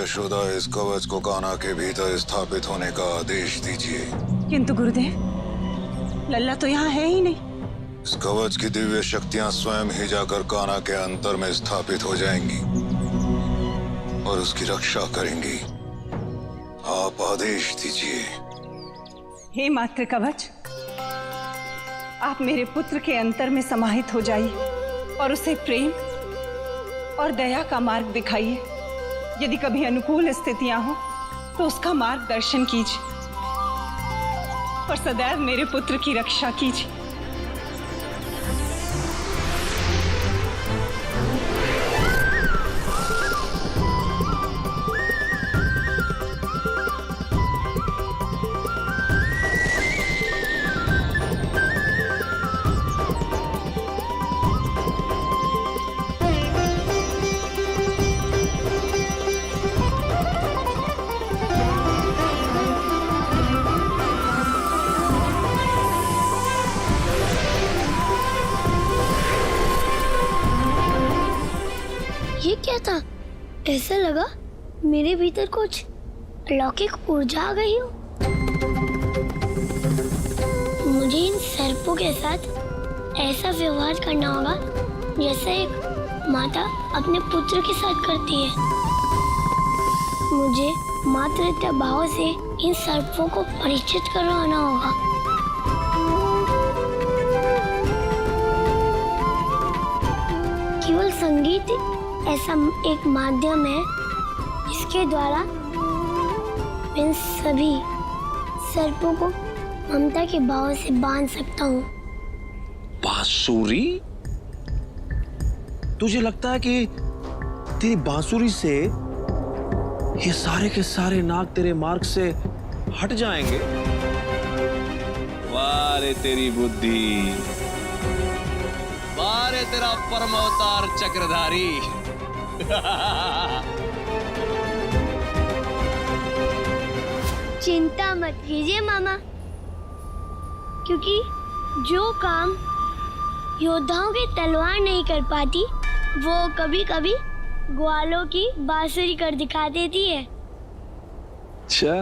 यशोदा, इस कवच को कान्हा के भीतर स्थापित होने का आदेश दीजिए। किंतु गुरुदेव, लल्ला तो यहाँ है ही नहीं। इस कवच की दिव्य शक्तियां स्वयं ही जाकर कान्हा के अंतर में स्थापित हो जाएंगी और उसकी रक्षा करेंगी। आप आदेश दीजिए। हे मातृ कवच, आप मेरे पुत्र के अंतर में समाहित हो जाइए और उसे प्रेम और दया का मार्ग दिखाइए। यदि कभी अनुकूल स्थितियां हो तो उसका मार्गदर्शन कीजिए और सदैव मेरे पुत्र की रक्षा कीजिए। ये क्या था? ऐसा लगा मेरे भीतर कुछ अलौकिक ऊर्जा आ गई हो। मुझे इन सर्पों के साथ ऐसा व्यवहार करना होगा जैसा एक माता अपने पुत्र के साथ करती है। मुझे मातृत्व भाव से इन सर्पों को परिचित करवाना होगा। केवल संगीत ऐसा एक माध्यम है जिसके द्वारा मैं सभी सर्पों को ममता के भाव से बांध सकता हूँ। बांसुरी? तुझे लगता है कि तेरी बांसुरी से ये सारे के सारे नाग तेरे मार्ग से हट जाएंगे? वाह रे तेरी बुद्धि, वाह रे तेरा परम अवतार चक्रधारी। चिंता मत कीजिए मामा, क्योंकि जो काम योद्धाओं की तलवार नहीं कर पाती वो कभी कभी ग्वालों की बांसुरी कर दिखा देती है। अच्छा,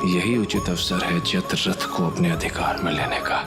यही उचित अवसर है जत्र रथ को अपने अधिकार में लेने का।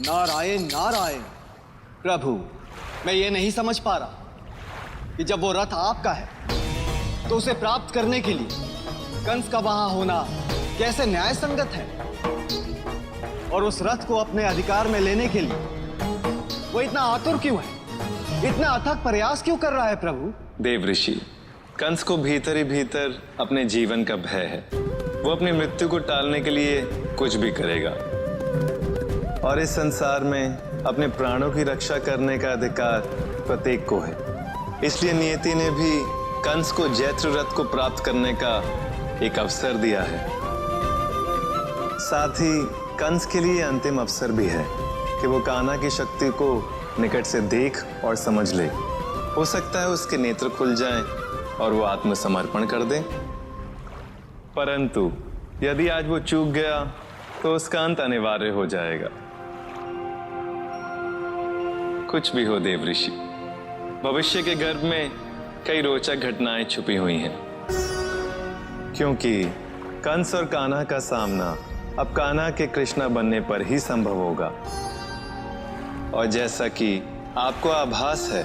नारायण नारायण। प्रभु, मैं ये नहीं समझ पा रहा कि जब वो रथ आपका है तो उसे प्राप्त करने के लिए कंस का वहां होना कैसे न्याय संगत है, और उस रथ को अपने अधिकार में लेने के लिए वो इतना आतुर क्यों है, इतना अथक प्रयास क्यों कर रहा है? प्रभु देव ऋषि, कंस को भीतर ही भीतर अपने जीवन का भय है। वो अपनी मृत्यु को टालने के लिए कुछ भी करेगा, और इस संसार में अपने प्राणों की रक्षा करने का अधिकार प्रत्येक को है। इसलिए नियति ने भी कंस को जैत्र रथ को प्राप्त करने का एक अवसर दिया है। साथ ही कंस के लिए अंतिम अवसर भी है कि वो कान्हा की शक्ति को निकट से देख और समझ ले। हो सकता है उसके नेत्र खुल जाएं और वो आत्मसमर्पण कर दे। परंतु यदि आज वो चूक गया तो उसका अंत अनिवार्य हो जाएगा। कुछ भी हो देव ऋषि, भविष्य के गर्भ में कई रोचक घटनाएं छुपी हुई हैं। क्योंकि कंस और कान्हा का सामना अब कान्हा के कृष्णा बनने पर ही संभव होगा। और जैसा कि आपको आभास है,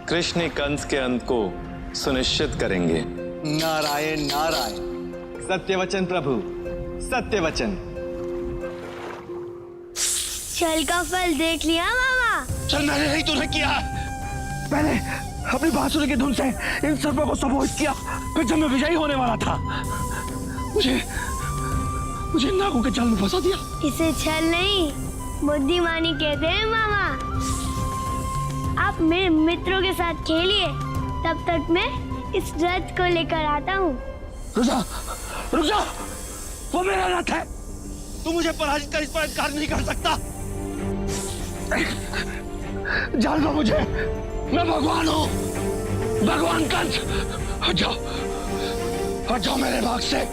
कृष्ण कंस के अंत को सुनिश्चित करेंगे। नारायण नारायण, सत्य वचन प्रभु, सत्य वचन। छल का फल देख लिया मामा? चल, मैंने नहीं तूने किया। मैंने अपनी बांसुरी की धुन से इन सर्पों को सम्मोहित किया, फिर जब मैं विजयी होने वाला था मुझे नागों के जाल में फंसा दिया। इसे छल नहीं, बुद्धिमानी कहते हैं मामा। आप मेरे मित्रों के साथ खेलिए, तब तक मैं इस रथ को लेकर आता हूँ। रुक जा, वो मेरा रथ है। तू मुझे पराजित कर इस पर इनकार नहीं कर सकता। जान लो मुझे, मैं भगवान हूँ, भगवान कंस। हट जाओ मेरे भाग से।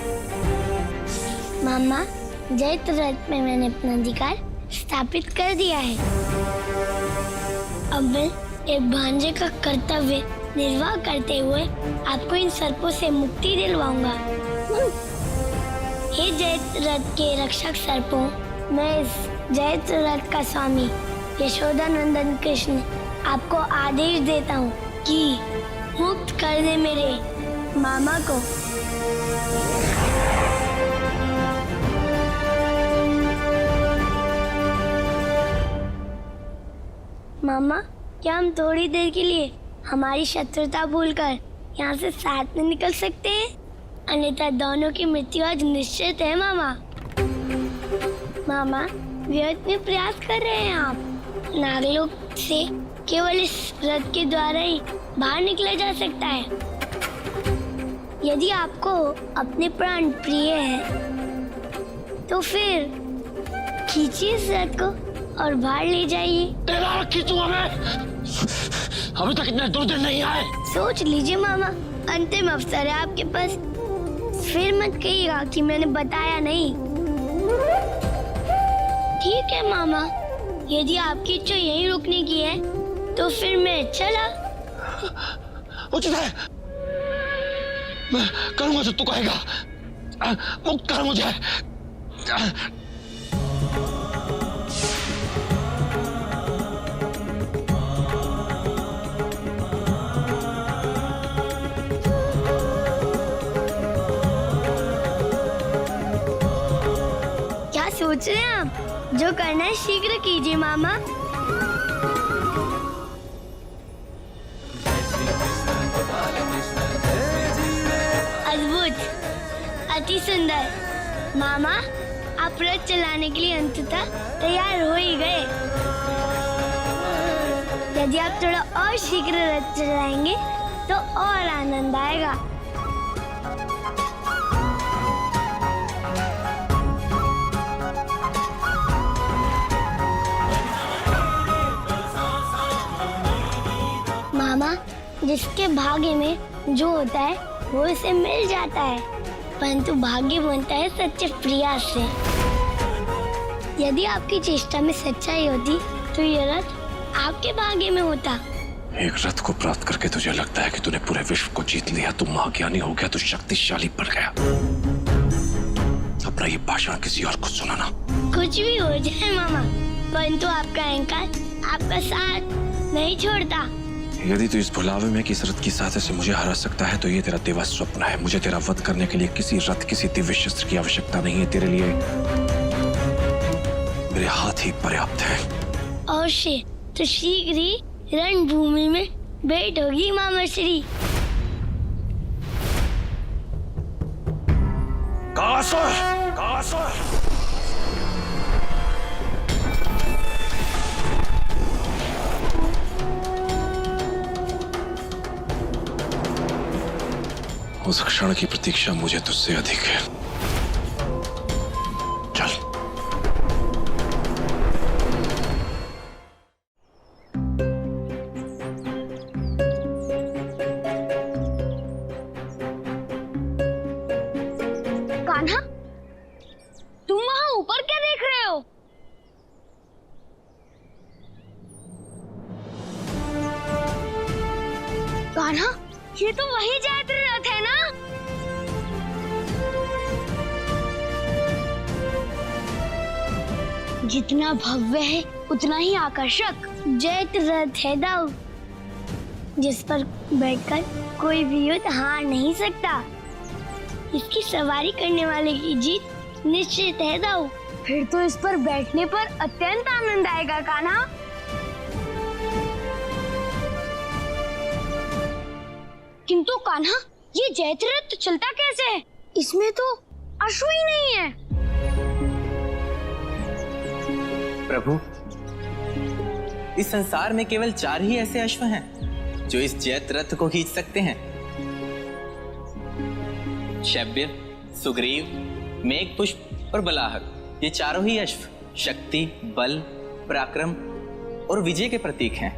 मामा, जैत रथ में मैंने अपना अधिकार स्थापित कर दिया है। अब मैं एक भांजे का कर्तव्य निर्वाह करते हुए आपको इन सर्पों से मुक्ति दिलवाऊंगा। हे जैत रथ के रक्षक सर्पों, मैं इस जैत रथ का स्वामी यशोदा नंदन कृष्ण आपको आदेश देता हूँ कि मुक्त कर दे मेरे मामा को। मामा, क्या हम थोड़ी देर के लिए हमारी शत्रुता भूलकर यहाँ से साथ में निकल सकते हैं? अन्यथा दोनों की मृत्यु आज निश्चित है मामा। मामा, व्यर्थ में प्रयास कर रहे हैं आप। नागलोक से केवल इस रथ के द्वारा ही बाहर निकला जा सकता है। यदि आपको अपने प्राण प्रिय है तो फिर खींचिए इस रथ को और बाहर ले जाइए। तेरा खींचूंगा मैं। अभी तक इतने दूर दिन नहीं आए। सोच लीजिए मामा, अंतिम अवसर है आपके पास। फिर मत कहिएगा कि मैंने बताया नहीं। ठीक है मामा, यदि आपकी इच्छा यहीं रुकने की है तो फिर मैं चला। उचित है, मैं करूंगा जो तू कहेगा। मुक्त कर मुझे। क्या सोच रहे हैं आप? जो करना है शीघ्र कीजिए मामा। अद्भुत, अति सुंदर। मामा, आप रथ चलाने के लिए अंततः तैयार हो ही गए। यदि आप थोड़ा और शीघ्र रथ चलाएंगे तो और आनंद आएगा। मामा, जिसके भाग्य में जो होता है वो उसे मिल जाता है, परंतु भाग्य बनता है सच्चे प्रयास से। यदि आपकी चेष्टा में सच्चाई होती तो ये रथ आपके भाग्य में होता। एक रथ को प्राप्त करके तुझे लगता है कि तूने पूरे विश्व को जीत लिया, तू महाज्ञानी हो गया, तू शक्तिशाली बन गया। अपना ये भाषण किसी और को सुनाना। कुछ भी हो जाए मामा, परंतु आपका अहंकार आपका साथ नहीं छोड़ता। यदि तू इस भुलावे में किस रथ की सहायता से मुझे हरा सकता है तो ये तेरा दिव्य स्वप्न है। मुझे तेरा वध करने के लिए किसी रथ, किसी दिव्य शस्त्र की आवश्यकता नहीं है। तेरे लिए मेरे हाथ ही पर्याप्त है। अवश्य, तो शीघ्र ही रणभूमि में भेंट होगी मामा श्री। उस क्षण की प्रतीक्षा मुझे तुझसे अधिक है। चल। कान्हा, तुम वहां ऊपर क्या देख रहे हो? कान्हा, ये तो वही जैत रथ है ना? जितना भव्य है उतना ही आकर्षक जैत रथ है दाऊ, जिस पर बैठकर कोई भी युद्ध हार नहीं सकता। इसकी सवारी करने वाले की जीत निश्चित है दाऊ। फिर तो इस पर बैठने पर अत्यंत आनंद आएगा कान्हा। किंतु कान्हा, ये जैत रथ चलता कैसे है? इसमें तो अश्व ही नहीं है। प्रभु, इस संसार में केवल 4 ही ऐसे अश्व हैं जो इस जैत रथ को खींच सकते हैं। शैब्य, सुग्रीव, मेघपुष्प और बलाहक, ये चारों ही अश्व शक्ति, बल, पराक्रम और विजय के प्रतीक हैं।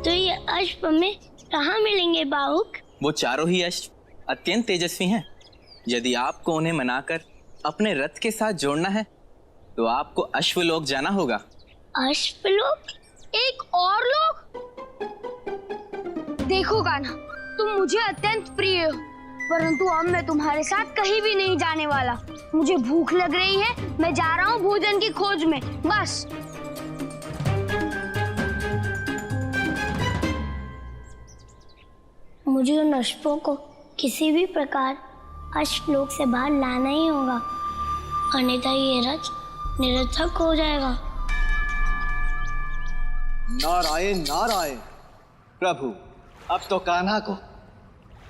तो ये अश्व हमें कहाँ मिलेंगे बाहुक? वो चारों ही अश्व अत्यंत तेजस्वी हैं। यदि आपको उन्हें मनाकर अपने रथ के साथ जोड़ना है तो आपको अश्वलोक जाना होगा। अश्वलोक? एक और लोक? देखो कान्हा, तुम मुझे अत्यंत प्रिय हो, परंतु अब मैं तुम्हारे साथ कहीं भी नहीं जाने वाला। मुझे भूख लग रही है, मैं जा रहा हूँ भोजन की खोज में, बस। मुझे उन अश्वों को किसी भी प्रकार अश्वलोक से बाहर लाना ही होगा, अन्यथा ये रथ निरर्थक हो जाएगा। नारायण नारायण। प्रभु, अब तो कान्हा को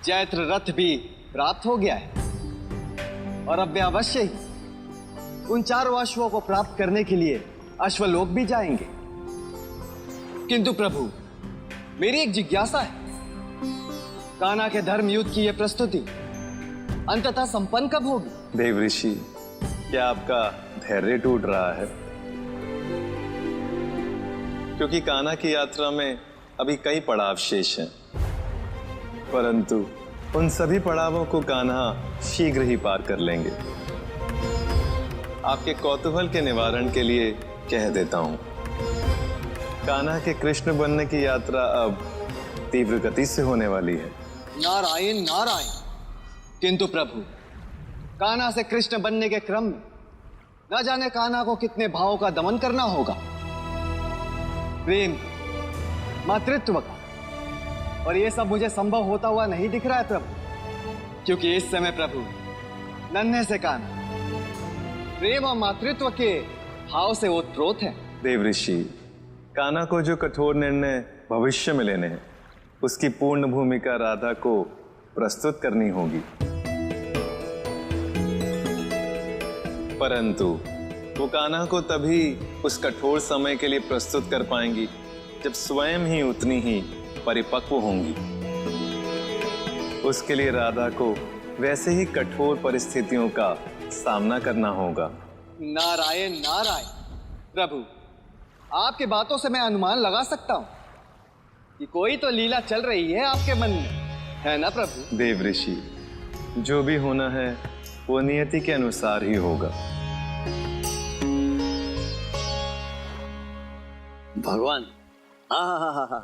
जैत्र रथ भी प्राप्त हो गया है और अब वे अवश्य ही उन 4 अश्वों को प्राप्त करने के लिए अश्वलोक भी जाएंगे। किंतु प्रभु, मेरी एक जिज्ञासा है। कान्हा के धर्म युद्ध की यह प्रस्तुति अंततः संपन्न कब होगी? देव ऋषि, क्या आपका धैर्य टूट रहा है? क्योंकि कान्हा की यात्रा में अभी कई पड़ाव शेष हैं, परंतु उन सभी पड़ावों को कान्हा शीघ्र ही पार कर लेंगे। आपके कौतूहल के निवारण के लिए कह देता हूं, कान्हा के कृष्ण बनने की यात्रा अब तीव्र गति से होने वाली है। नारायण नारायण। किंतु प्रभु, कान्हा से कृष्ण बनने के क्रम में न जाने कान्हा को कितने भावों का दमन करना होगा। प्रेम, मातृत्व का, और ये सब मुझे संभव होता हुआ नहीं दिख रहा है प्रभु, क्योंकि इस समय प्रभु नन्हे से कान्हा प्रेम और मातृत्व के भाव से ओतप्रोत है। देव ऋषि, कान्हा को जो कठोर निर्णय भविष्य में लेने हैं, उसकी पूर्ण भूमिका राधा को प्रस्तुत करनी होगी, परंतु वो कान्हा को तभी उस कठोर समय के लिए प्रस्तुत कर पाएंगी जब स्वयं ही उतनी ही परिपक्व होंगी। उसके लिए राधा को वैसे ही कठोर परिस्थितियों का सामना करना होगा। नारायण नारायण। प्रभु, आपकी बातों से मैं अनुमान लगा सकता हूं कि कोई तो लीला चल रही है आपके मन में, है ना प्रभु? देव ऋषि, जो भी होना है वो नियति के अनुसार ही होगा। भगवान, हा,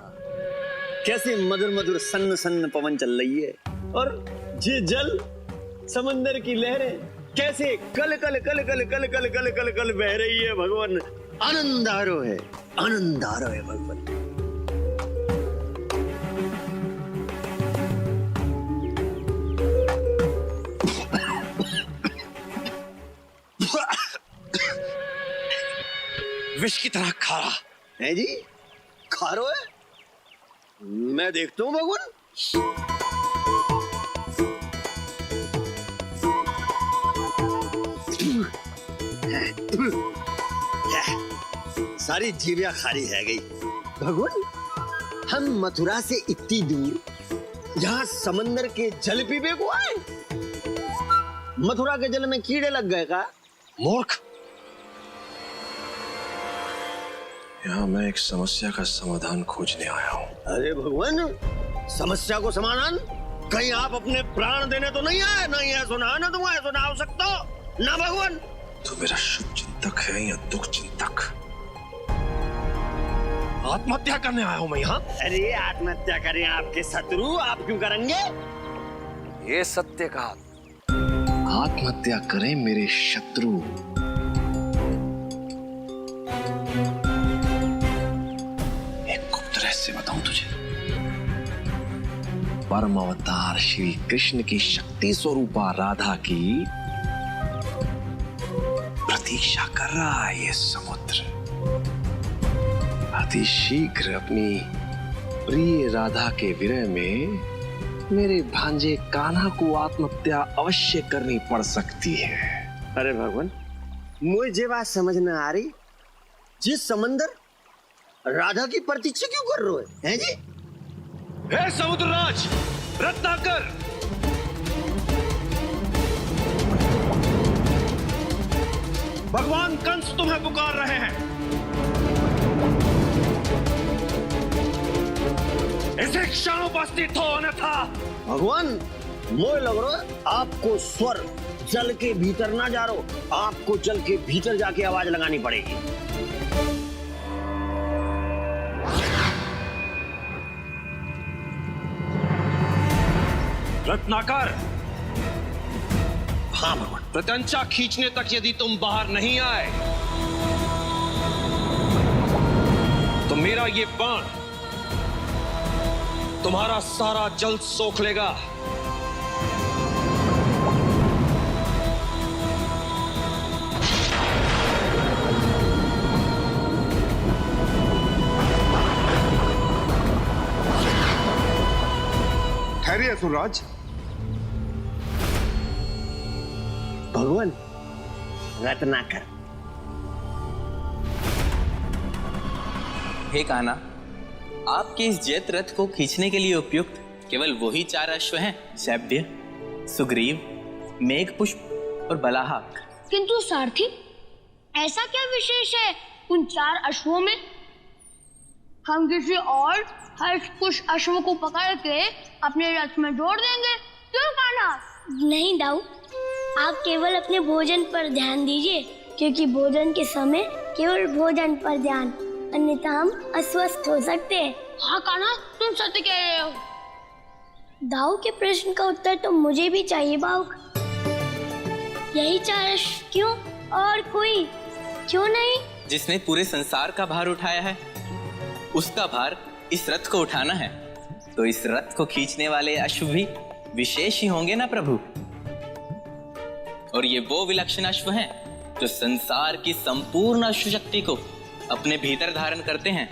कैसी मधुर मधुर सन्न सन्न पवन चल रही है, और ये जल, समंदर की लहरें कैसे कल कल कल कल कल कल कल कल कल बह रही है। भगवान, आनंदारो है, आनंदारो है भगवान। विष की तरह खारा है जी, खारो है। मैं देखता हूं भगवान। सारी जीविया खारी है गई। भगवान, हम मथुरा से इतनी दूर यहाँ समंदर के जल पीने को आए। मथुरा के जल में कीड़े लग गए का? मूर्ख। यहाँ मैं एक समस्या का समाधान खोजने आया हूँ। अरे भगवान, समस्या को समाधान? कहीं आप अपने प्राण देने तो नहीं आए? नहीं है सुना, ना तुम है सुना हो सकता ना भगवान। तो मेरा शुभ चिंतक है या दुख चिंतक? आत्महत्या करने आया हूं मैं यहाँ। अरे आत्महत्या करें आपके शत्रु, आप क्यों करेंगे? ये सत्य कहा, आत्महत्या करें मेरे शत्रु। एक गुप्त रहस्य बताऊं तुझे। परम अवतार श्री कृष्ण की शक्ति स्वरूपा राधा की प्रतीक्षा कर रहा है ये समुद्र। अति शीघ्र अपनी प्रिय राधा के विरह में मेरे भांजे कान्हा को आत्महत्या अवश्य करनी पड़ सकती है। अरे भगवान, मुझे बात समझ न आ रही, जिस समंदर राधा की प्रतीक्षा क्यों कर रहे हैं जी? हे समुद्रराज रत्नाकर, भगवान कंस तुम्हें पुकार रहे हैं। इसे क्षण उपस्थित हो, अन्यथा। भगवान, मुझे लग रहा है आपको स्वर जल के भीतर ना जा रहो, आपको जल के भीतर जाके आवाज लगानी पड़ेगी। रत्नाकर, हाँ भगवान, प्रत्यंचा खींचने तक यदि तुम बाहर नहीं आए तो मेरा ये बाण तुम्हारा सारा जल सोख लेगा। ठहरिए असुरराज। भगवान, रत्नाकर। हे कान्हा, आपके इस जैत रथ को खींचने के लिए उपयुक्त केवल वही 4 अश्व हैं, शैब्य, सुग्रीव, मेघपुष्प और बलाहक। किंतु सारथी, ऐसा क्या विशेष है उन 4 अश्वों में? हम किसी और हर्ष अश्व को पकड़ के अपने रथ में जोड़ देंगे, क्यों कान्हा? नहीं दाऊ, आप केवल अपने भोजन पर ध्यान दीजिए, क्योंकि भोजन के समय केवल भोजन पर ध्यान, अन्यथा हम अस्वस्थ हो सकते हैं। हाँ कान्हा, तुम सत्य कह रहे हो। दाऊ के प्रश्न का उत्तर तो मुझे भी चाहिए बाउक। यही 4 अश्व क्यों, और कोई क्यों नहीं? जिसने पूरे संसार का भार उठाया है, उसका भार इस रथ को उठाना है, तो इस रथ को खींचने वाले अश्व भी विशेष ही होंगे ना प्रभु। और ये वो विलक्षण अश्व हैं जो संसार की संपूर्ण अश्व शक्ति को अपने भीतर धारण करते हैं।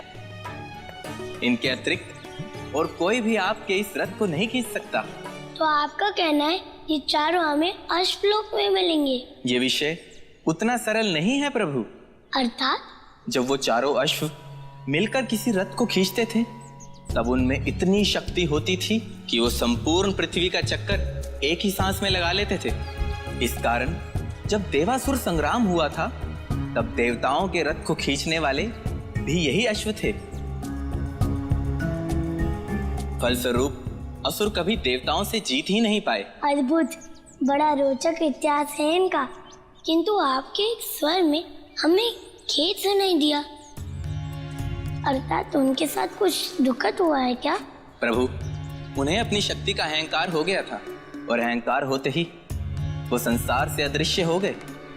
इनके अतिरिक्त और कोई भी आपके इस रथ को नहीं खींच सकता। तो आपका कहना है ये 4 हमें अश्वलोक में मिलेंगे? ये विषय उतना सरल नहीं है प्रभु। अर्थात? जब वो 4 अश्व मिलकर किसी रथ को खींचते थे, तब उनमें इतनी शक्ति होती थी कि वो संपूर्ण पृथ्वी का चक्कर एक ही सांस में लगा लेते थे। इस कारण जब देवासुर संग्राम हुआ था, तब देवताओं के रथ को खींचने वाले भी यही अश्व थे। फलस्वरूप असुर कभी देवताओं से जीत ही नहीं पाए। अद्भुत, बड़ा रोचक इतिहास है इनका। किंतु आपके स्वर में हमें खेद सुनाई दिया। अर्थात उनके साथ कुछ दुखद हुआ है क्या? प्रभु, उन्हें अपनी शक्ति का अहंकार हो गया था, और अहंकार होते ही वो संसार से अदृश्य हो गए।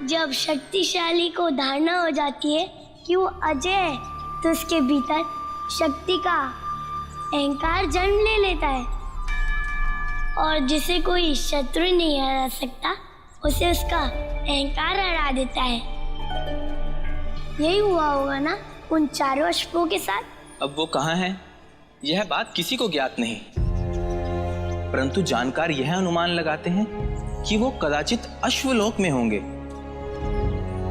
जब शक्तिशाली को धारणा हो जाती है कि वो अजय है, तो उसके भीतर शक्ति का अहंकार जन्म ले लेता है, और जिसे कोई शत्रु नहीं हरा सकता, उसे उसका अहंकार हरा देता है। यही हुआ होगा ना उन 4 अश्वों के साथ? अब वो कहाँ हैं, यह बात किसी को ज्ञात नहीं, परंतु जानकार यह अनुमान लगाते हैं कि वो कदाचित अश्वलोक में होंगे,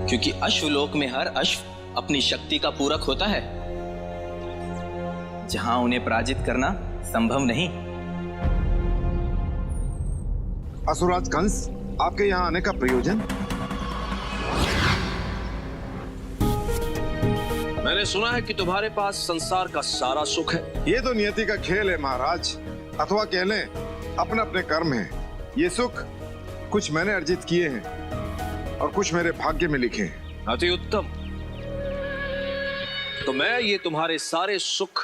क्योंकि अश्वलोक में हर अश्व अपनी शक्ति का पूरक होता है, जहां उन्हें पराजित करना संभव नहीं। असुरराज कंस, आपके यहाँ आने का प्रयोजन? मैंने सुना है कि तुम्हारे पास संसार का सारा सुख है। ये तो नियति का खेल है महाराज, अथवा कह लें अपने अपने कर्म है। ये सुख कुछ मैंने अर्जित किए हैं और कुछ मेरे भाग्य में लिखे हैं। अति उत्तम। तो मैं ये तुम्हारे सारे सुख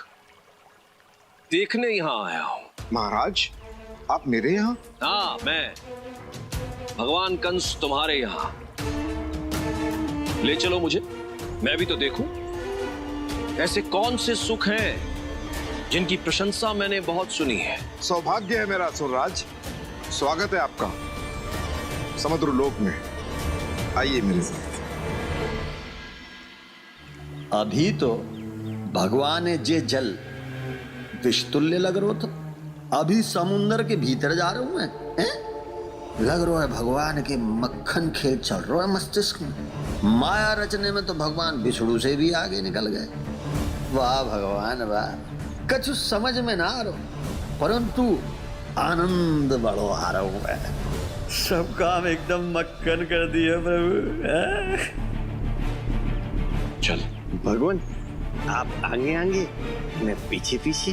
देखने यहां आया हूं। महाराज, आप मेरे यहाँ? हाँ, मैं भगवान कंस तुम्हारे यहां। ले चलो मुझे, मैं भी तो देखूं ऐसे कौन से सुख हैं जिनकी प्रशंसा मैंने बहुत सुनी है। सौभाग्य है मेरा असुरराज, स्वागत है आपका समुद्र लोक में। आइए मेरे साथ। अभी तो भगवान जे जल विषतुल्य लग रहा था, अभी समुन्द्र के भीतर जा रहा हूं मैं। लग रहा है भगवान के मक्खन खेल चल रहा है मस्तिष्क में। माया रचने में तो भगवान बिछड़ू से भी आगे निकल गए। वाह भगवान वाह, कछु समझ में ना आ रहा, परंतु आनंद बड़ो आ रहा हूं मैं। सब काम एकदम मक्खन कर दिया प्रभु। चल भगवान, आप आगे आगे, मैं पीछे पीछे।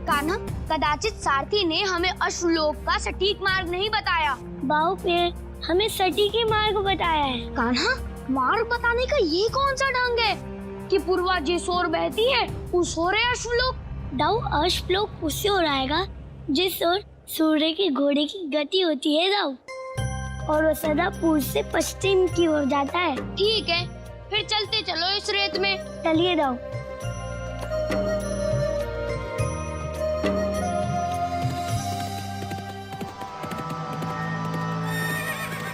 कान्हा, कदाचित सारथी ने हमें अश्वलोक का सटीक मार्ग नहीं बताया। बाहु ने हमें सटीक ही मार्ग बताया है। कान्हा, मार्ग बताने का ये कौन सा ढंग है कि पूर्वा जिस ओर बहती है उस ओर है अश्वलोक? दाऊ, अश्वलोक उससे ओर आएगा जिस ओर सूर्य के घोड़े की गति होती है दाऊ, और वो सदा पूर्व से पश्चिम की ओर जाता है। ठीक है, फिर चलते चलो इस रेत में। चलिए दाऊ।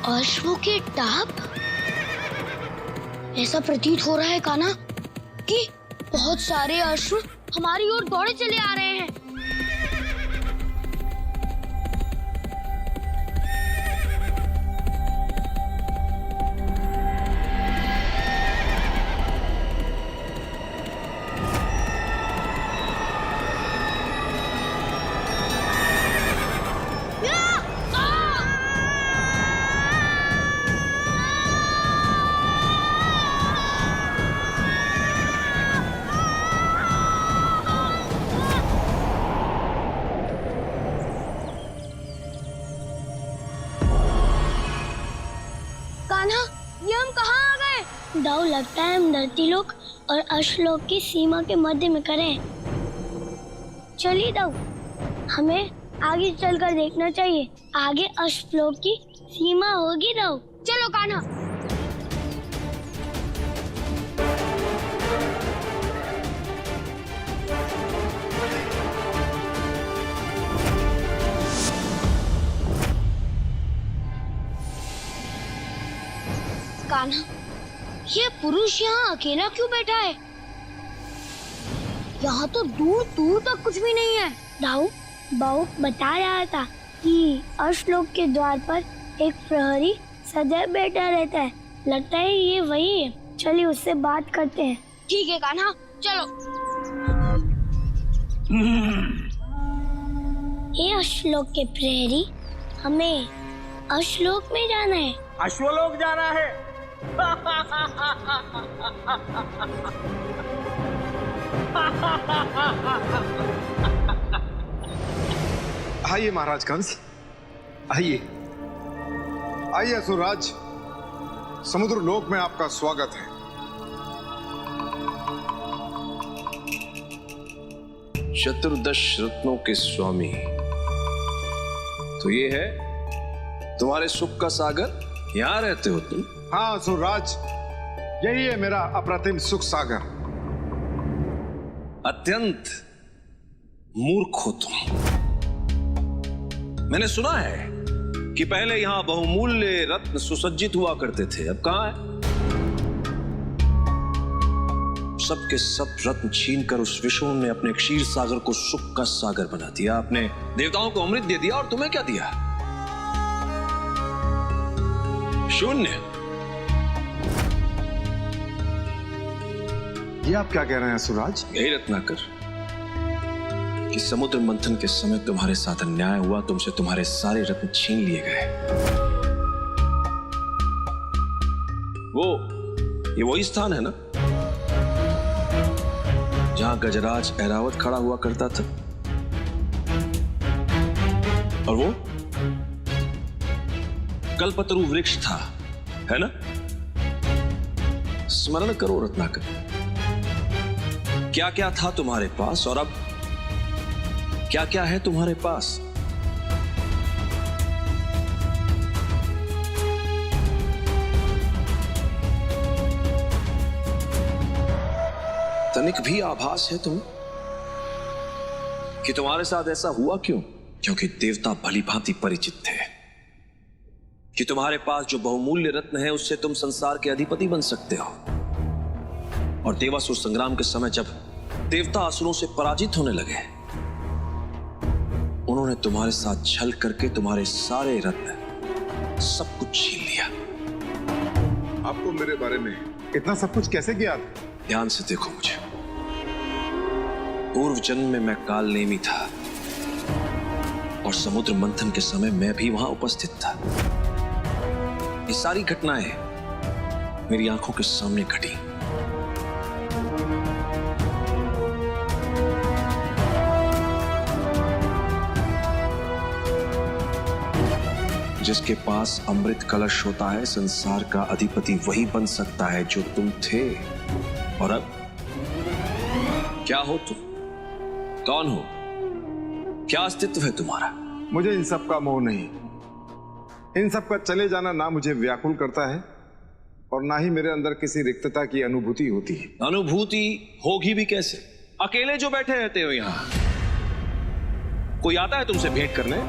अश्वों के टाप? ऐसा प्रतीत हो रहा है कान्हा कि बहुत सारे अश्व हमारी ओर दौड़े चले आ रहे हैं। दाऊ, लगता है हम धरतीलोक और अश्वलोक की सीमा के मध्य में करें। चलिए दाऊ, हमें आगे चलकर देखना चाहिए। आगे अश्वलोक की सीमा होगी दाऊ। चलो कान्हा। कान्हा, ये पुरुष यहाँ अकेला क्यों बैठा है? यहाँ तो दूर दूर तक कुछ भी नहीं है। दाऊ, बाऊ बता रहा था कि अश्वलोक के द्वार पर एक प्रहरी सदैव बैठा रहता है। लगता है ये वही है। चलिए उससे बात करते हैं। ठीक है कान्हा, चलो। ये अश्वलोक के प्रहरी, हमें अश्वलोक में जाना है। अश्वलोक जाना है? आइए महाराज कंस, आइए आइए असुरराज, समुद्र लोक में आपका स्वागत है। चतुर्दश रत्नों के स्वामी, तो ये है तुम्हारे सुख का सागर? यहाँ रहते हो तुम? हाँ असुरराज, यही है मेरा अप्रतिम सुख सागर। अत्यंत मूर्ख हो तुम। मैंने सुना है कि पहले यहां बहुमूल्य रत्न सुसज्जित हुआ करते थे, अब कहां है? सबके सब रत्न छीनकर उस विष्णु ने अपने क्षीर सागर को सुख का सागर बना दिया। आपने देवताओं को अमृत दे दिया और तुम्हें क्या दिया? शून्य। ये आप क्या कह रहे हैं असुरराज? यही रत्नाकर कि कि समुद्र मंथन के समय तुम्हारे साथ अन्याय हुआ, तुमसे तुम्हारे सारे रत्न छीन लिए गए। ये वही स्थान है ना जहां गजराज ऐरावत खड़ा हुआ करता था, और वो कल्पतरु वृक्ष था, है ना? स्मरण करो रत्नाकर, क्या क्या था तुम्हारे पास और अब क्या क्या है तुम्हारे पास? तनिक भी आभास है तुम्हें कि तुम्हारे साथ ऐसा हुआ क्यों? क्योंकि देवता भली भांति परिचित थे कि तुम्हारे पास जो बहुमूल्य रत्न है उससे तुम संसार के अधिपति बन सकते हो। और देवासुर संग्राम के समय जब देवता असुरों से पराजित होने लगे, उन्होंने तुम्हारे साथ छल करके तुम्हारे सारे रत्न सब कुछ छीन लिया। आपको मेरे बारे में इतना सब कुछ कैसे ज्ञात? ध्यान से देखो मुझे। पूर्व जन्म में मैं काल नेमी था और समुद्र मंथन के समय मैं भी वहां उपस्थित था। ये सारी घटनाएं मेरी आंखों के सामने घटी। जिसके पास अमृत कलश होता है, संसार का अधिपति वही बन सकता है जो तुम थे। और अब क्या हो तुम? कौन हो? क्या अस्तित्व है तुम्हारा? मुझे इन सब का मोह नहीं। इन सब का चले जाना ना मुझे व्याकुल करता है और ना ही मेरे अंदर किसी रिक्तता की अनुभूति होती है। अनुभूति होगी भी कैसे? अकेले जो बैठे रहते हो यहां, कोई आता है तुमसे भेंट करने?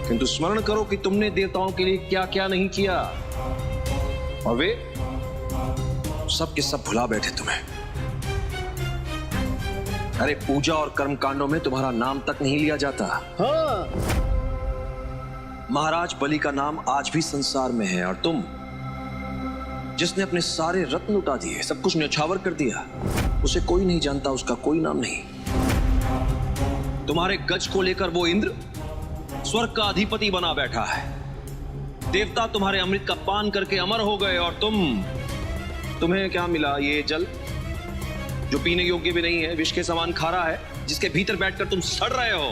किंतु स्मरण करो कि तुमने देवताओं के लिए क्या क्या नहीं किया, और वे सब के सब भुला बैठे तुम्हें। अरे पूजा और कर्म कांडों में तुम्हारा नाम तक नहीं लिया जाता। हाँ। महाराज बलि का नाम आज भी संसार में है, और तुम जिसने अपने सारे रत्न लुटा दिए, सब कुछ न्यौछावर कर दिया, उसे कोई नहीं जानता, उसका कोई नाम नहीं। तुम्हारे गज को लेकर वो इंद्र स्वर्ग का अधिपति बना बैठा है। देवता तुम्हारे अमृत का पान करके अमर हो गए, और तुम्हें क्या मिला? ये जल जो पीने योग्य भी नहीं है, विष के समान खारा है, जिसके भीतर बैठकर तुम सड़ रहे हो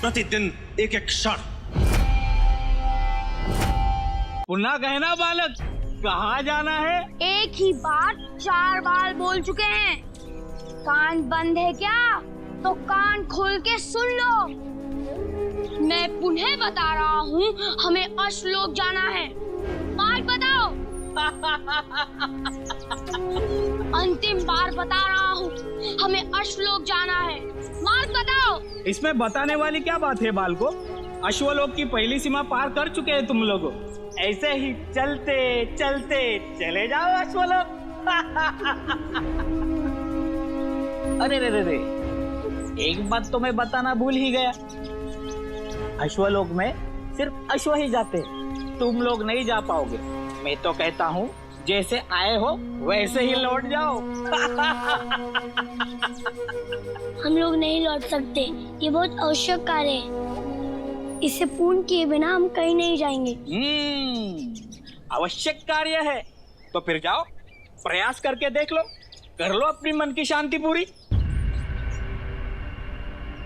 प्रतिदिन एक एक क्षण। पुनः कहना बालक, कहाँ जाना है? एक ही बात 4 बार बोल चुके हैं। कान बंद है क्या? तो कान खोल के सुन लो। मैं पुनः बता रहा हूँ, हमें अश्लोक जाना है। मार्ग बताओ। अंतिम बार बता रहा हूँ, हमें अश्लोक जाना है। मार्ग बताओ। इसमें बताने वाली क्या बात है बालको? अश्वलोक की पहली सीमा पार कर चुके हैं तुम लोग। ऐसे ही चलते चलते चले जाओ अश्वलोक। अरे रे रे रे, एक बात तो मैं बताना भूल ही गया। अश्वलोक में सिर्फ अश्व ही जाते, तुम लोग नहीं जा पाओगे। मैं तो कहता हूँ, जैसे आए हो वैसे ही लौट जाओ। हम लोग नहीं लौट सकते, ये बहुत आवश्यक कार्य है। इसे पूर्ण किए बिना हम कहीं नहीं जाएंगे। आवश्यक कार्य है तो फिर जाओ, प्रयास करके देख लो, कर लो अपनी मन की शांति पूरी।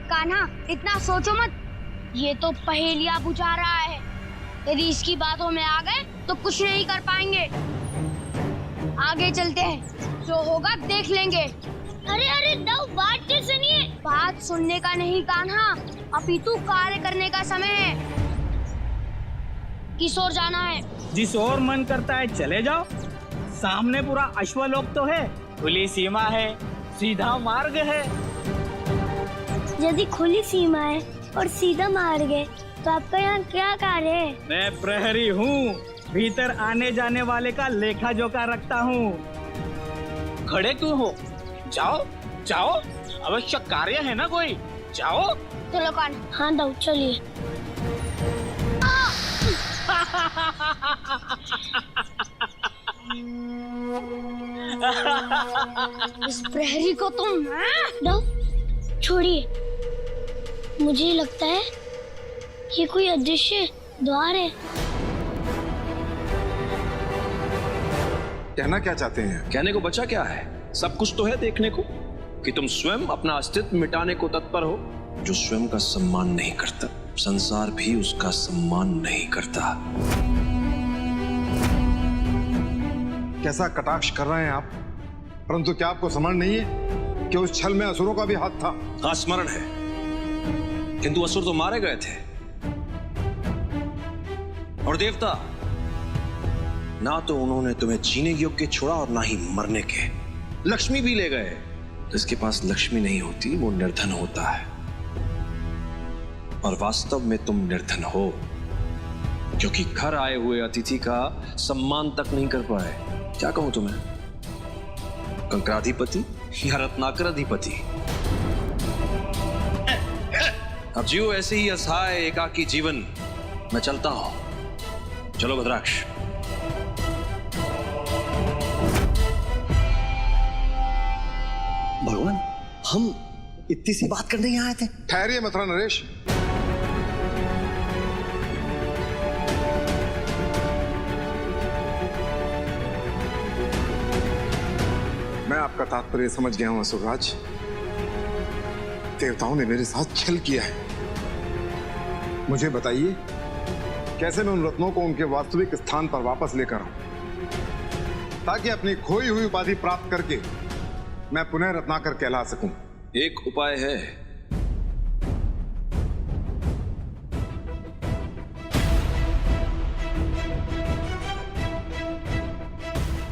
कान्हा, इतना सोचो मत, ये तो पहेलियां बुझा रहा है। यदि इसकी बातों में आ गए तो कुछ नहीं कर पाएंगे। आगे चलते हैं, जो होगा देख लेंगे। अरे अरे दाऊ, बात तो सुनिए। बात सुनने का नहीं कान्हा, अपितु कार्य करने का समय है। किस ओर जाना है? जिस ओर मन करता है चले जाओ। सामने पूरा अश्वलोक तो है, खुली सीमा है, सीधा मार्ग है। यदि खुली सीमा है और सीधा मार्ग है तो आपका यहाँ क्या कार्य है? मैं प्रहरी हूँ, भीतर आने जाने वाले का लेखा जोखा रखता हूँ। खड़े क्यों हो? जाओ जाओ, आवश्यक कार्य है ना कोई, जाओ। चलो कान। हाँ दाऊ, चलिए। इस प्रहरी को तुम दाऊ छोड़िए, मुझे लगता है ये कोई अदृश्य द्वार है। कहना क्या चाहते हैं? कहने को बचा क्या है? सब कुछ तो है देखने को कि तुम स्वयं अपना अस्तित्व मिटाने को तत्पर हो। जो स्वयं का सम्मान नहीं करता, संसार भी उसका सम्मान नहीं करता। कैसा कटाक्ष कर रहे हैं आप? परंतु क्या आपको स्मरण नहीं है कि उस छल में असुरों का भी हाथ था? हाँ, स्मरण है, किंतु असुर तो मारे गए थे। और देवता, ना तो उन्होंने तुम्हें जीने के योग्य छोड़ा और ना ही मरने के। लक्ष्मी भी ले गए। जिसके पास लक्ष्मी नहीं होती वो निर्धन होता है, और वास्तव में तुम निर्धन हो, क्योंकि घर आए हुए अतिथि का सम्मान तक नहीं कर पाए। क्या कहूं तुम्हें, कंकराधिपति या रत्नाकर अधिपति? अब जियो ऐसे ही असहाय एकाकी जीवन। मैं चलता हूं। चलो भद्राक्ष। भगवान, हम इतनी सी बात करने यहाँ आए थे। ठहरिए मथुरा नरेश। मैं आपका तात्पर्य समझ गया हूं असुरराज। देवताओं ने मेरे साथ छल किया है। मुझे बताइए कैसे मैं उन रत्नों को उनके वास्तविक स्थान पर वापस लेकर आऊं, ताकि अपनी खोई हुई उपाधि प्राप्त करके मैं पुनः रत्नाकर कहला सकूं। एक उपाय है।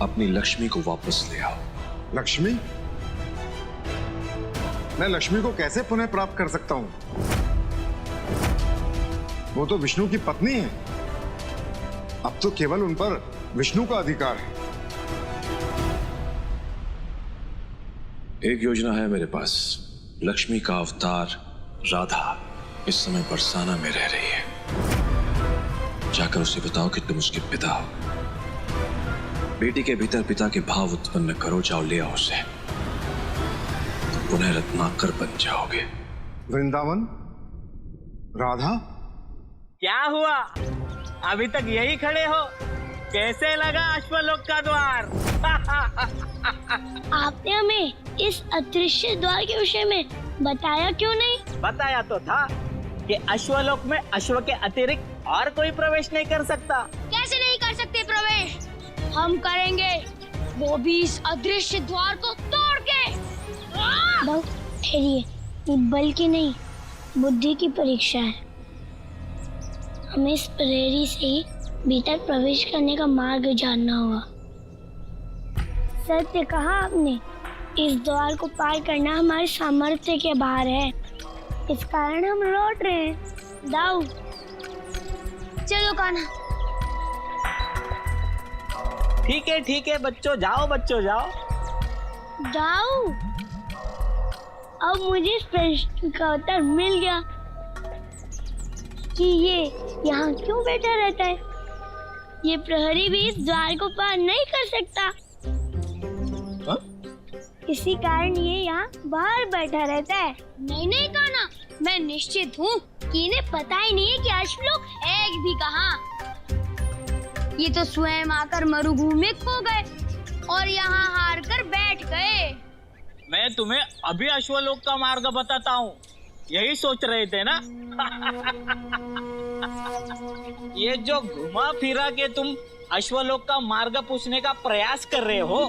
अपनी लक्ष्मी को वापस ले आओ। लक्ष्मी? मैं लक्ष्मी को कैसे पुनः प्राप्त कर सकता हूं? वो तो विष्णु की पत्नी है। अब तो केवल उन पर विष्णु का अधिकार है। एक योजना है मेरे पास। लक्ष्मी का अवतार राधा इस समय बरसाना में रह रही है। जाकर उसे बताओ कि तुम उसके पिता हो। बेटी के भीतर पिता के भाव उत्पन्न करो। जाओ, ले आओ उसे। तुम पुनः रत्नाकर बन जाओगे। वृंदावन? राधा? क्या हुआ? अभी तक यही खड़े हो? कैसे लगा अश्वलोक का द्वार? आपने हमें इस अदृश्य द्वार के विषय में बताया क्यों नहीं? बताया तो था कि अश्वलोक में अश्व के अतिरिक्त और कोई प्रवेश नहीं कर सकता। कैसे नहीं कर सकते प्रवेश? हम करेंगे, वो भी इस अदृश्य द्वार को तोड़ के। बस ठहरिए, ये बल की नहीं बुद्धि की परीक्षा है। हमें इस प्रहरी से ही भीतर प्रवेश करने का मार्ग जानना होगा। सत्य कहा आपने, इस द्वार को पार करना हमारे सामर्थ्य के बाहर है। इस कारण हम लौट रहे हैं। दाऊ, चलो कान्हा। ठीक है बच्चों, जाओ बच्चों जाओ। दाऊ, अब मुझे इस प्रश्न का उत्तर मिल गया कि ये यहाँ क्यों बैठा रहता है। ये प्रहरी भी इस द्वार को पार नहीं कर सकता। हा? इसी कारण ये यहाँ बाहर बैठा रहता है। नहीं कान्हा, मैं निश्चित हूँ कि इन्हें पता ही नहीं है कि अश्वलोक है भी कहाँ। ये तो स्वयं आकर मरुभूमि में खो गए और यहाँ हार कर बैठ गए। मैं तुम्हें अभी अश्वलोक का मार्ग बताता हूँ, यही सोच रहे थे ना? ये जो घुमा फिरा के तुम अश्वलोक का मार्ग पूछने का प्रयास कर रहे हो,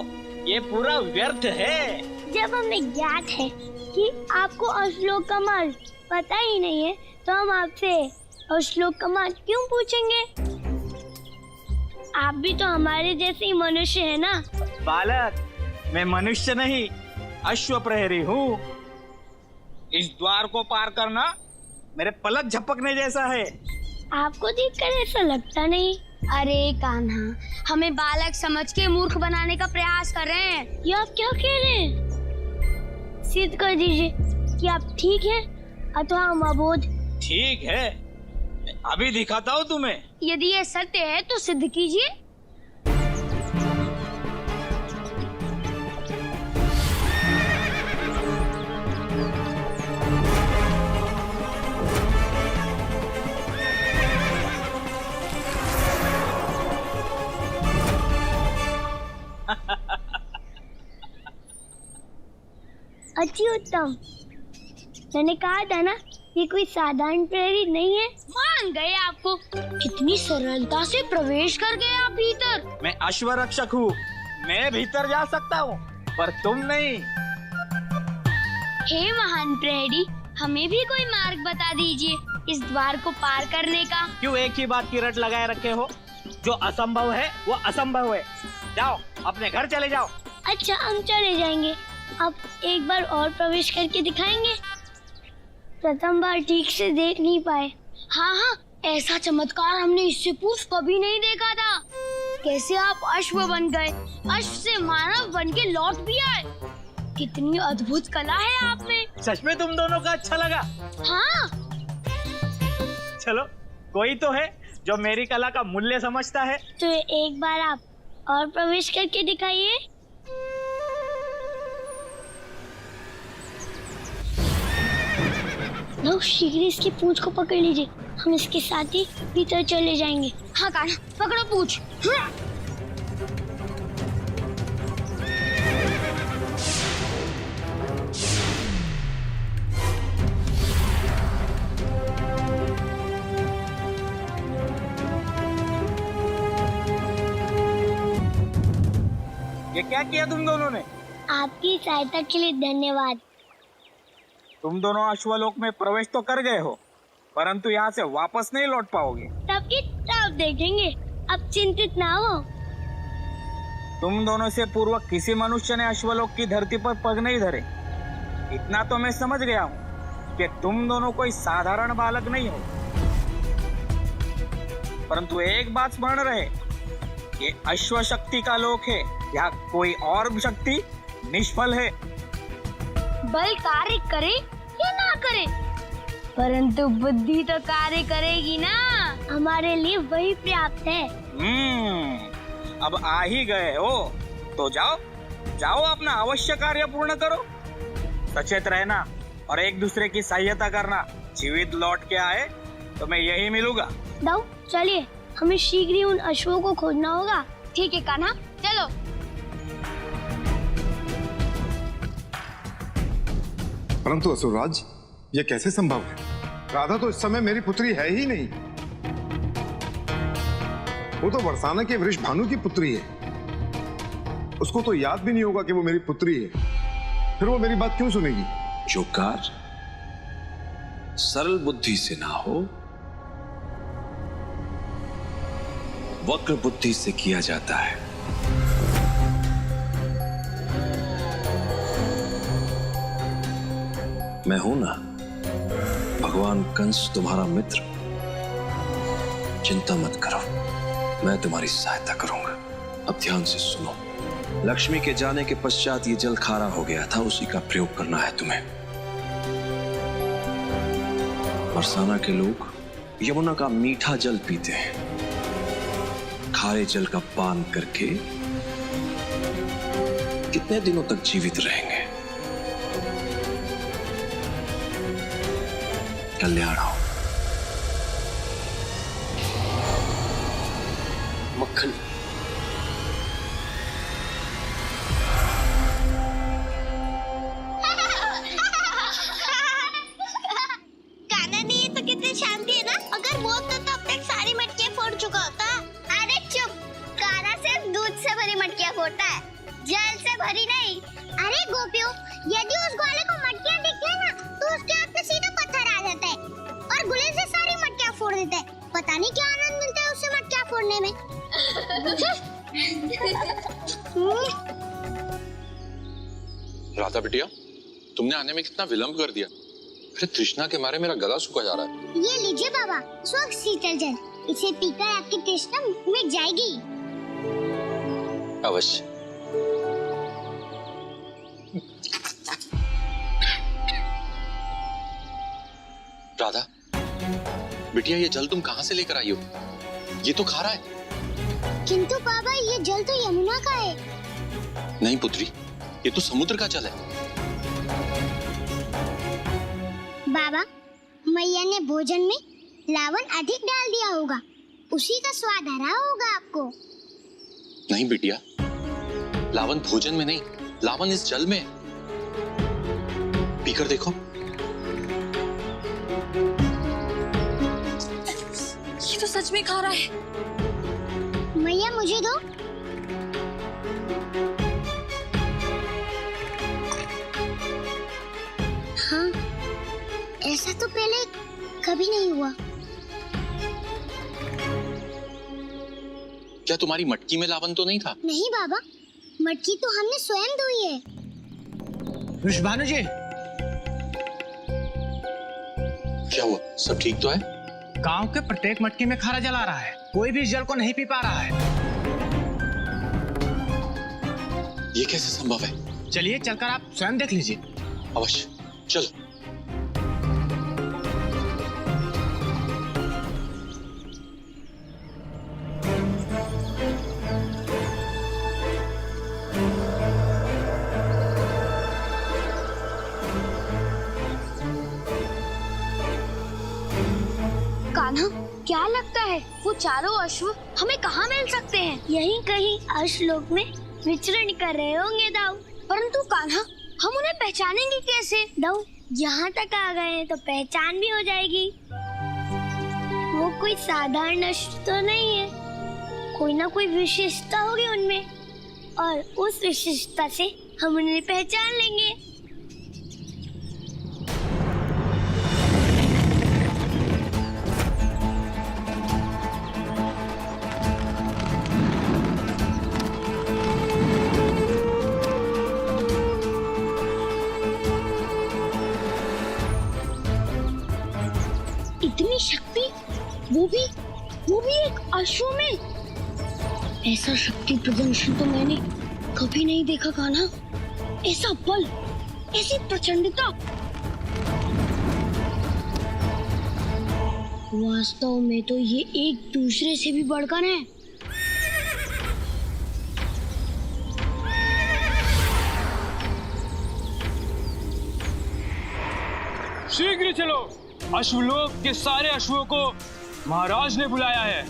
ये पूरा व्यर्थ है। जब हमें ज्ञात है कि आपको अश्वलोक का मार्ग पता ही नहीं है, तो हम आपसे अश्वलोक का मार्ग क्यों पूछेंगे? आप भी तो हमारे जैसे ही मनुष्य है ना। बालक, मैं मनुष्य नहीं, अश्व प्रहरी हूँ। इस द्वार को पार करना मेरे पलक झपकने जैसा है। आपको देखकर ऐसा लगता नहीं। अरे कान्हा, हमें बालक समझ के मूर्ख बनाने का प्रयास कर रहे हैं। ये आप क्या कह रहे हैं? सिद्ध कर दीजिए कि आप ठीक हैं अथवा हम अबोध। ठीक है, अभी दिखाता हूँ तुम्हें। यदि ये सत्य है तो सिद्ध कीजिए। अति उत्तम। मैंने कहा था ना, ये कोई साधारण प्रहरी नहीं है। मान गए आपको। कितनी सरलता से प्रवेश कर गए आप भीतर। मैं अश्वरक्षक हूँ, मैं भीतर जा सकता हूँ, पर तुम नहीं। हे महान प्रहरी, हमें भी कोई मार्ग बता दीजिए इस द्वार को पार करने का। क्यों एक ही बात की रट लगाए रखे हो? जो असंभव है वो असंभव है। जाओ अपने घर चले जाओ। अच्छा, हम चले जाएंगे। अब एक बार और प्रवेश करके दिखाएंगे। प्रथम बार ठीक से देख नहीं पाए। हाँ हाँ, ऐसा चमत्कार हमने इससे पूर्व कभी नहीं देखा था। कैसे आप अश्व बन गए, अश्व से मानव बन के लौट भी आए। कितनी अद्भुत कला है आप में। सच में तुम दोनों का अच्छा लगा? हाँ। चलो, कोई तो है जो मेरी कला का मूल्य समझता है। तो एक बार आप और प्रवेश करके दिखाइए। लो, शीघ्र इसकी पूंछ को पकड़ लीजिए। हम इसके साथ ही भीतर चले जाएंगे। हाँ कान्हा, पकड़ो पूंछ। हाँ। ये क्या किया तुम दोनों ने? आपकी सहायता के लिए धन्यवाद। तुम दोनों अश्वलोक में प्रवेश तो कर गए हो, परंतु यहाँ से वापस नहीं लौट पाओगे। तब की तब देखेंगे, अब चिंतित ना हो। तुम दोनों से पूर्व किसी मनुष्य ने अश्वलोक की धरती पर पग नहीं धरे। इतना तो मैं समझ गया हूँ कि तुम दोनों कोई साधारण बालक नहीं हो। परंतु एक बात स्मरण रहे, ये अश्व शक्ति का लोक है, यहाँ कोई और शक्ति निष्फल है। बल कार्य करे या ना करे, परंतु बुद्धि तो कार्य करेगी ना। हमारे लिए वही पर्याप्त है। अब आ ही गए हो तो जाओ जाओ, अपना अवश्य कार्य पूर्ण करो। सचेत रहना और एक दूसरे की सहायता करना। जीवित लौट के आए तो मैं यही मिलूंगा। दाऊ, चलिए, हमें शीघ्र ही उन अश्वों को खोजना होगा। ठीक है कान्हा, चलो। परंतु असुरराज, ये कैसे संभव है? राधा तो इस समय मेरी पुत्री है ही नहीं। वो तो बरसाना के वृष भानु की पुत्री है। उसको तो याद भी नहीं होगा कि वो मेरी पुत्री है। फिर वो मेरी बात क्यों सुनेगी? जो कार्य सरल बुद्धि से ना हो, वक्र बुद्धि से किया जाता है। मैं हूं ना, भगवान कंस तुम्हारा मित्र। चिंता मत करो, मैं तुम्हारी सहायता करूंगा। अब ध्यान से सुनो। लक्ष्मी के जाने के पश्चात ये जल खारा हो गया था, उसी का प्रयोग करना है तुम्हें। बरसाना के लोग यमुना का मीठा जल पीते हैं। खारे जल का पान करके कितने दिनों तक जीवित रहेंगे? कल्याण हो। मक्खन, कान्हा ने तो कितनी शांति है ना। अगर वो तो अब तक सारी मटकियां फोड़ चुका होता। अरे चुप, कान्हा सिर्फ दूध से भरी मटकियां फोड़ता है, जल से भरी नहीं। अरे गोपियों, यदि उस ग्वाले को मटकियां दिख जाए ना, तो उसके हाथ में सीधा पत्थर आ जाता है और गुले से सारी मटकियां फोड़ देता है। पता नहीं क्या आनंद मिलता है उससे मटकियां फोड़ने में। राधा बिटिया, तुमने आने में कितना विलंब कर दिया। अरे तृष्णा के मारे मेरा गला सूखा जा रहा है। ये लीजिए बाबा, स्वच्छ शीतल जल। इसे पीकर आपकी तृष्णा मिट जाएगी। अवश्य। राधा बिटिया, ये जल तुम कहाँ से लेकर आई हो? ये तो खारा है। किंतु बाबा, ये जल तो यमुना का है। नहीं पुत्री, ये तो समुद्र का जल है। बाबा, मैया ने भोजन में लवण अधिक डाल दिया होगा, उसी का स्वाद आ रहा होगा आपको। नहीं बिटिया, लावन भोजन में नहीं, लावन इस जल में है। पीकर देखो। ये तो सच में खा रहा है। मैया मुझे दो। हाँ, ऐसा तो पहले कभी नहीं हुआ। क्या तुम्हारी मटकी में लावन तो नहीं था? नहीं बाबा, मटकी तो हमने स्वयं धोई है। वृषभानु जी, क्या हुआ? सब ठीक तो है? गांव के प्रत्येक मटकी में खारा जला रहा है, कोई भी इस जल को नहीं पी पा रहा है। ये कैसे संभव है? चलिए चलकर आप स्वयं देख लीजिए। अवश्य, चलो। कान्हा, क्या लगता है वो चारों अश्व हमें कहाँ मिल सकते हैं? यहीं कहीं अश्वलोक में विचरण कर रहे होंगे दाऊ। परंतु कान्हा, हम उन्हें पहचानेंगे कैसे? दाऊ, यहाँ तक आ गए हैं तो पहचान भी हो जाएगी। वो कोई साधारण अश्व तो नहीं है, कोई ना कोई विशेषता होगी उनमें, और उस विशेषता से हम उन्हें पहचान लेंगे। इतनी शक्ति, वो भी एक अश्व में। ऐसा शक्ति प्रदर्शन तो मैंने कभी नहीं देखा कान्हा। ऐसा बल, ऐसी प्रचंडता, वास्तव में तो ये एक दूसरे से भी बढ़कर है। शीघ्र चलो, अश्वलोक के सारे अश्वों को महाराज ने बुलाया है।